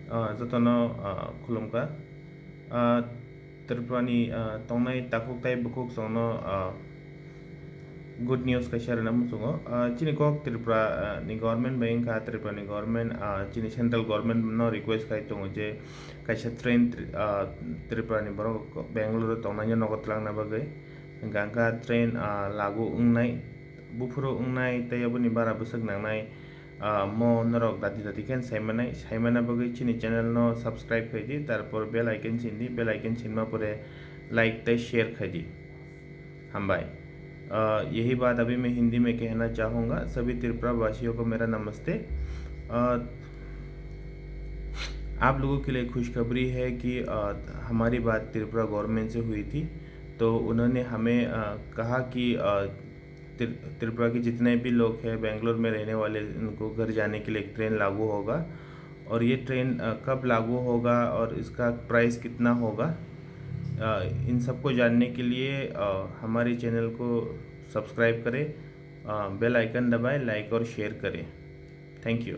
जतनो खुलुमका त्रिपुरानि तंनाय ताकुकताय बुकुक संनो good news का share नम सुंगो चिनी को त्रिपुरा नि गवर्नमेंट बैंक का त्रिपुरा नि गवर्नमेंट चिनी सेंट्रल गवर्नमेंट नो request kai tongo je kaisa train Tripura नि borok Bengaluru तंनाय नगतलां na bagai gangka train lagu ungnai bufuro ungnai tayaboni bara busuk nangnai mo norok dati ken saimana bagai chini channel no subscribe kai di tarpor bell icon chindi bell icon chinma pore like tai share kai di हमबाय यही बात अभी मैं हिंदी में कहना चाहूँगा सभी त्रिपुरा वासियों को मेरा नमस्ते। आप लोगों के लिए खुशखबरी है कि हमारी बात त्रिपुरा गवर्नमेंट से हुई थी, तो उन्होंने हमें कहा कि त्रिपुरा के जितने भी लोग हैं बेंगलोर में रहने वाले उनको घर जाने के लिए एक ट्रेन लागू होगा और ये ट्रेन कब लागू होगा और इसका प्राइस कितना होगा, इन सबको जानने के लिए हमारे चैनल को सब्सक्राइब करें, बेल आइकन दबाएं, लाइक और शेयर करें। Thank you.